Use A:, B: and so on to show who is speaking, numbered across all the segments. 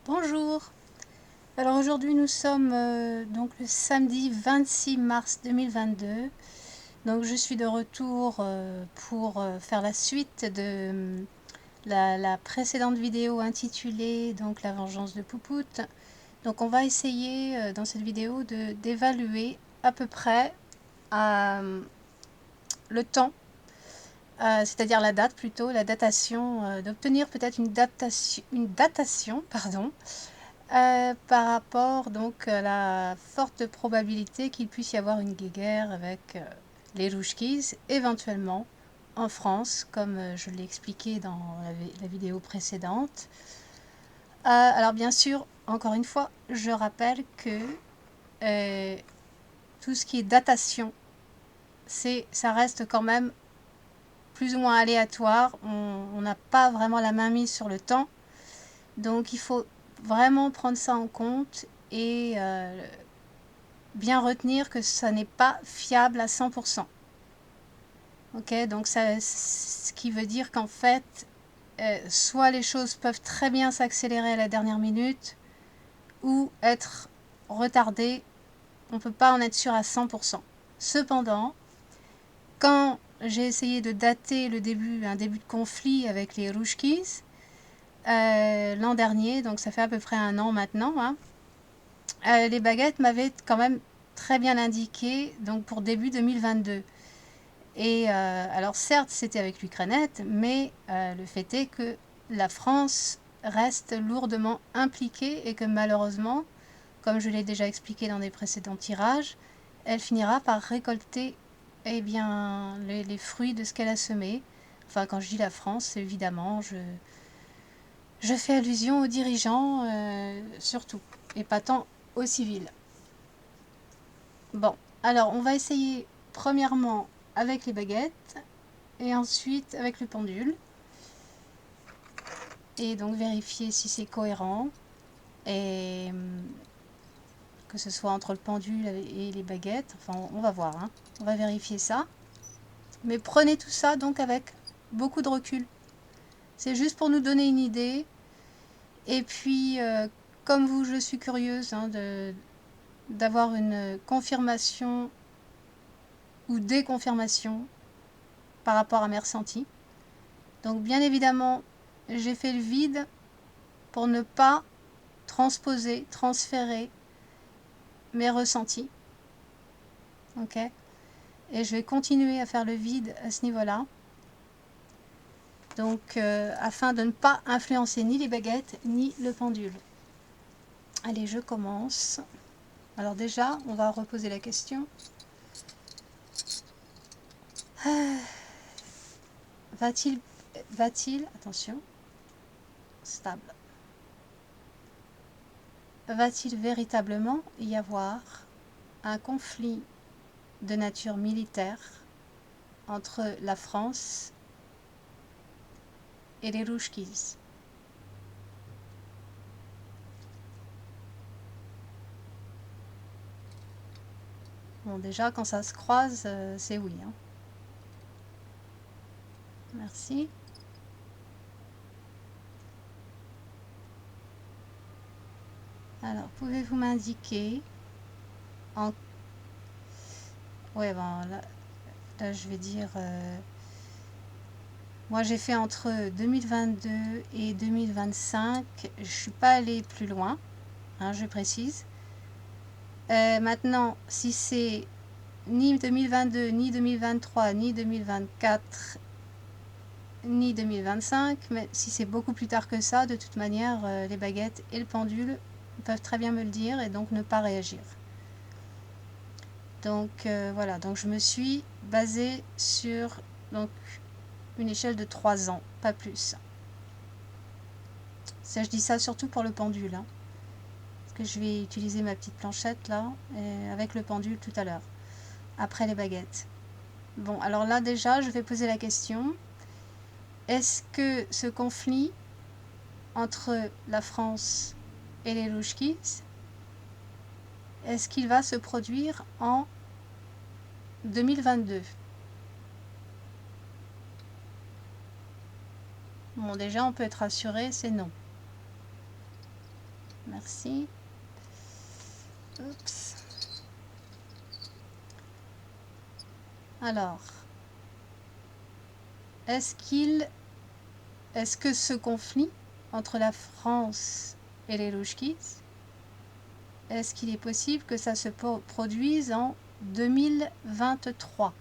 A: Bonjour. Alors aujourd'hui nous sommes donc le samedi 26 mars 2022. Donc je suis de retour pour faire la suite de la précédente vidéo intitulée donc la vengeance de Poupoute. Donc on va essayer dans cette vidéo d'évaluer à peu près le temps, c'est-à-dire la date plutôt, la datation, d'obtenir peut-être une datation, pardon, par rapport donc à la forte probabilité qu'il puisse y avoir une guéguerre avec les Rouchkis, éventuellement en France, comme je l'ai expliqué dans la vidéo précédente. Alors bien sûr, encore une fois, je rappelle que tout ce qui est datation, ça reste quand même plus ou moins aléatoire. On n'a pas vraiment la main mise sur le temps. Donc il faut vraiment prendre ça en compte et bien retenir que ça n'est pas fiable à 100%. Ok, donc ça, ce qui veut dire qu'en fait, soit les choses peuvent très bien s'accélérer à la dernière minute ou être retardées. On ne peut pas en être sûr à 100%. Cependant, quand j'ai essayé de dater un début de conflit avec les Rouchkis, l'an dernier, donc ça fait à peu près un an maintenant, hein, les baguettes m'avaient quand même très bien indiqué donc pour début 2022. Et alors certes, c'était avec l'Ukrainette, mais le fait est que la France reste lourdement impliquée et que malheureusement, comme je l'ai déjà expliqué dans des précédents tirages, elle finira par récolter eh bien, les fruits de ce qu'elle a semé. Enfin, quand je dis la France, évidemment, je fais allusion aux dirigeants surtout, et pas tant aux civils. Bon, alors on va essayer premièrement avec les baguettes et ensuite avec le pendule. Et donc vérifier si c'est cohérent et que ce soit entre le pendule et les baguettes. Enfin, on va voir, hein. On va vérifier ça. Mais prenez tout ça donc avec beaucoup de recul. C'est juste pour nous donner une idée. Et puis, comme vous, je suis curieuse hein, d'avoir une confirmation ou déconfirmation par rapport à mes ressentis. Donc bien évidemment, j'ai fait le vide pour ne pas transposer, transférer mes ressentis. Ok. Et je vais continuer à faire le vide à ce niveau-là. Donc, afin de ne pas influencer ni les baguettes, ni le pendule. Allez, je commence. Alors déjà, on va reposer la question. Va-t-il, attention, stable, va-t-il véritablement y avoir un conflit de nature militaire entre la France et les Rouchkis? Bon, déjà, quand ça se croise, c'est oui. Hein. Merci. Alors, pouvez-vous m'indiquer en... Ouais, bon, là je vais dire... Moi, j'ai fait entre 2022 et 2025. Je ne suis pas allée plus loin, hein, je précise. Maintenant, si c'est ni 2022, ni 2023, ni 2024, ni 2025, mais si c'est beaucoup plus tard que ça, de toute manière, les baguettes et le pendule peuvent très bien me le dire et donc ne pas réagir. Donc voilà, donc je me suis basée sur donc, une échelle de 3 ans, pas plus. Ça, je dis ça surtout pour le pendule. Hein, parce que je vais utiliser ma petite planchette là, avec le pendule tout à l'heure, après les baguettes. Bon, alors là déjà, je vais poser la question. Est-ce que ce conflit entre la France et les Rouchkis, est-ce qu'il va se produire en 2022? Bon, déjà, on peut être rassuré, c'est non. Merci. Oups. Alors, est-ce que ce conflit entre la France et les Louchkis, est-ce qu'il est possible que ça se produise en 2023?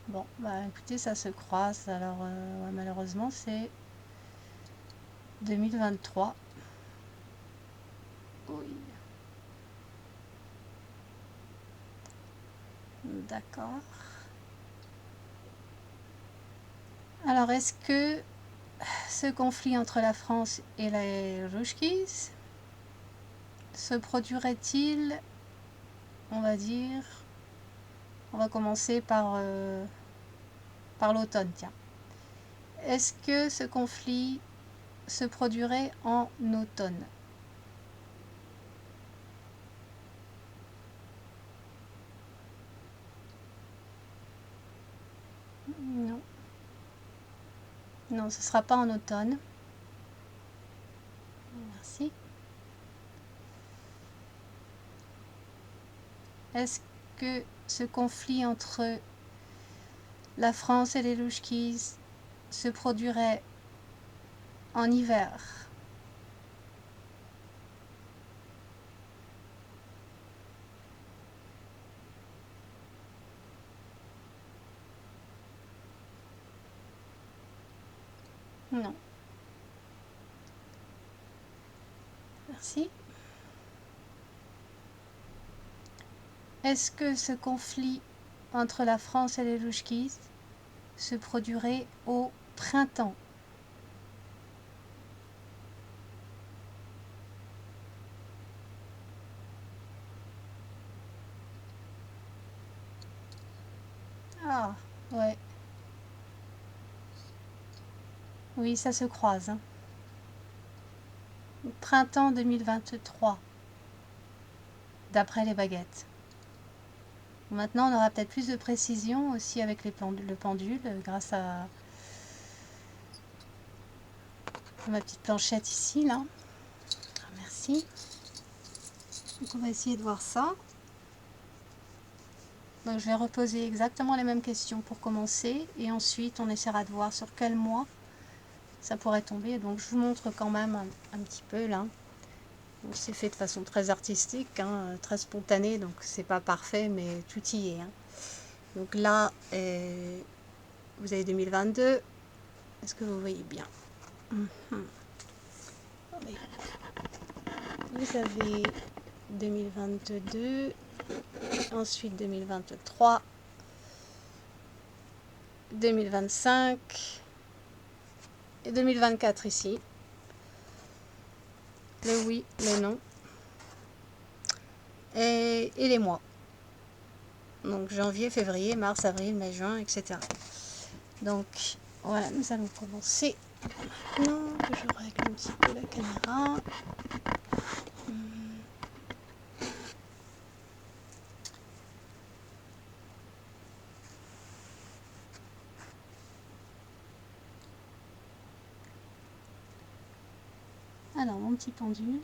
A: Bon, bah écoutez, ça se croise. Alors, ouais, malheureusement, c'est 2023. Oui. D'accord. Alors, est-ce que ce conflit entre la France et les Rouchkis se produirait-il, on va dire, on va commencer par l'automne, tiens. Est-ce que ce conflit se produirait en automne? Non. Non, ce ne sera pas en automne. Merci. Est-ce que ce conflit entre la France et les Louchkis se produirait en hiver? Non. Merci. Est-ce que ce conflit entre la France et les Louchkis se produirait au printemps? Ah, ouais. Oui, ça se croise. Hein. Printemps 2023, d'après les baguettes. Maintenant, on aura peut-être plus de précision aussi avec le pendule, grâce à ma petite planchette ici, là. Merci. Donc, on va essayer de voir ça. Donc, je vais reposer exactement les mêmes questions pour commencer. Et ensuite, on essaiera de voir sur quel mois ça pourrait tomber. Donc, je vous montre quand même un petit peu, là. C'est fait de façon très artistique, hein, très spontanée. Donc, c'est pas parfait, mais tout y est. Hein. Donc là, vous avez 2022. Est-ce que vous voyez bien? Vous avez 2022, ensuite 2023, 2025 et 2024 ici. Le oui, le non. Et les mois. Donc janvier, février, mars, avril, mai, juin, etc. Donc voilà, nous allons commencer. Maintenant que je règle un petit peu la caméra. Alors, mon petit pendule,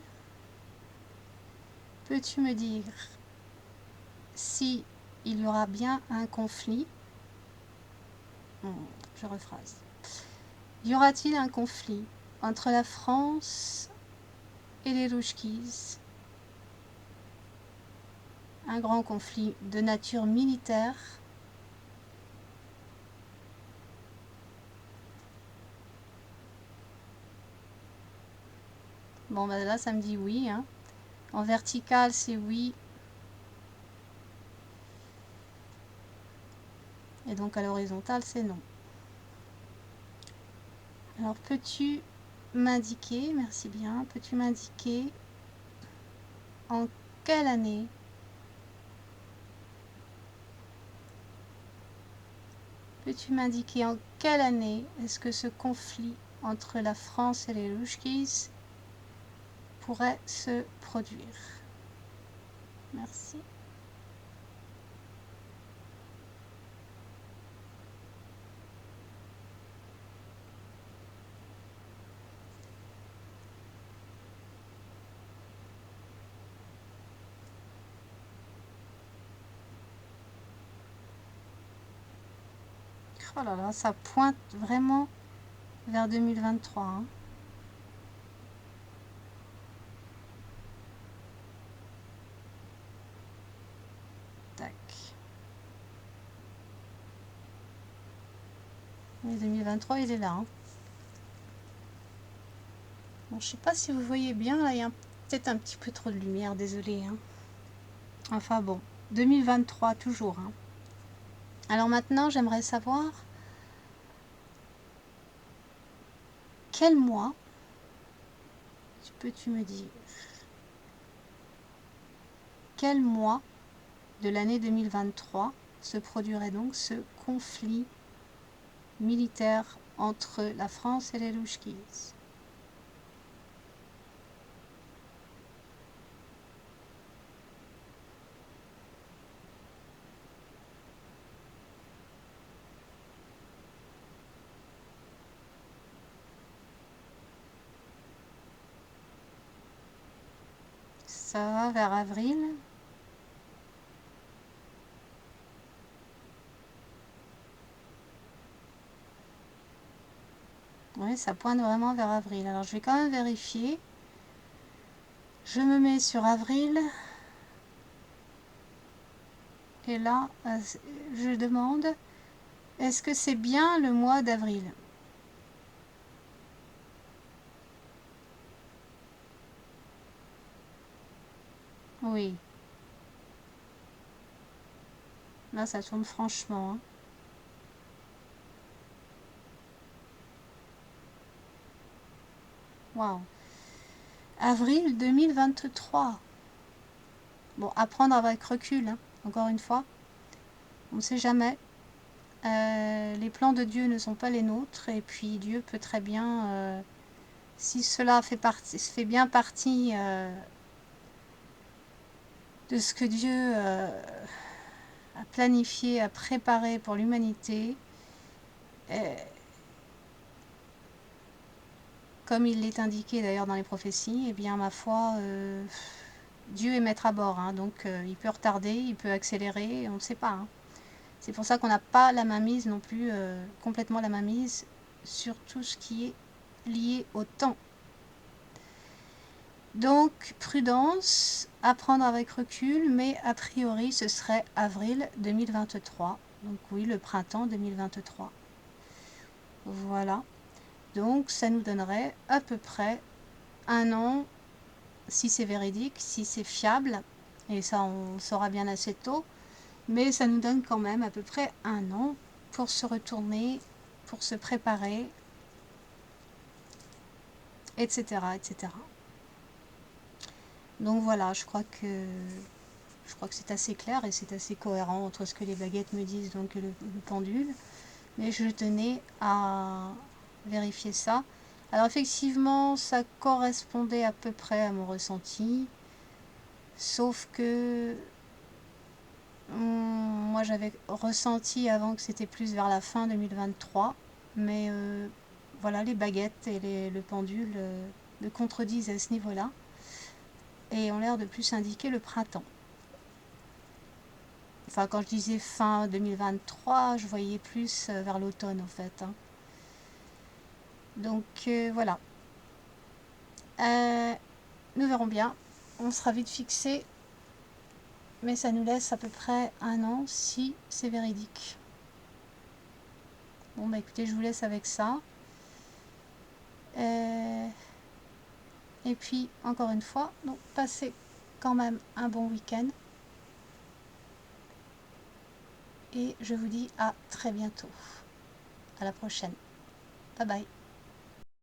A: peux-tu me dire si il y aura bien un conflit? Je rephrase. Y aura-t-il un conflit entre la France et les Louchkis? Un grand conflit de nature militaire? Bon, ben là, ça me dit oui. Hein. En vertical, c'est oui. Et donc à l'horizontale, c'est non. Alors, peux-tu m'indiquer, merci bien, peux-tu m'indiquer en quelle année peux-tu m'indiquer en quelle année est-ce que ce conflit entre la France et les Louchkis pourrait se produire? Merci. Oh là là, ça pointe vraiment vers 2023. Hein. Tac. Et 2023, il est là. Hein. Bon, je sais pas si vous voyez bien, là, il y a peut-être un petit peu trop de lumière, désolé. Hein. Enfin bon, 2023 toujours. Hein. Alors maintenant, j'aimerais savoir quel mois, peux-tu me dire, quel mois de l'année 2023 se produirait donc ce conflit militaire entre la France et les Louchkis? Ça va vers avril. Oui, ça pointe vraiment vers avril. Alors je vais quand même vérifier. Je me mets sur avril. Et là, je demande, est-ce que c'est bien le mois d'avril? Oui. Là, ça tourne franchement. Hein. Waouh. Avril 2023. Bon, à prendre avec recul, hein, encore une fois. On ne sait jamais. Les plans de Dieu ne sont pas les nôtres. Et puis Dieu peut très bien, si cela fait bien partie de ce que Dieu a planifié, a préparé pour l'humanité, comme il l'est indiqué d'ailleurs dans les prophéties, eh bien ma foi, Dieu est maître à bord, hein, donc il peut retarder, il peut accélérer, on ne sait pas. Hein. C'est pour ça qu'on n'a pas la mainmise non plus, complètement la mainmise sur tout ce qui est lié au temps. Donc prudence, à prendre avec recul, mais a priori ce serait avril 2023. Donc oui, le printemps 2023. Voilà. Donc ça nous donnerait à peu près un an, si c'est véridique, si c'est fiable, et ça on le saura bien assez tôt, mais ça nous donne quand même à peu près un an pour se retourner, pour se préparer, etc. etc. Donc voilà, je crois que c'est assez clair et c'est assez cohérent entre ce que les baguettes me disent, donc le pendule. Mais je tenais à vérifier ça. Alors effectivement, ça correspondait à peu près à mon ressenti. Sauf que moi j'avais ressenti avant que c'était plus vers la fin 2023. Mais voilà, les baguettes et le pendule me contredisent à ce niveau-là. Et ont l'air de plus indiquer le printemps. Enfin, quand je disais fin 2023, je voyais plus vers l'automne en fait. Hein. Donc voilà. Nous verrons bien. On sera vite fixé. Mais ça nous laisse à peu près un an si c'est véridique. Bon bah écoutez, je vous laisse avec ça. Et puis encore une fois, donc passez quand même un bon week-end. Et je vous dis à très bientôt. À la prochaine. Bye bye.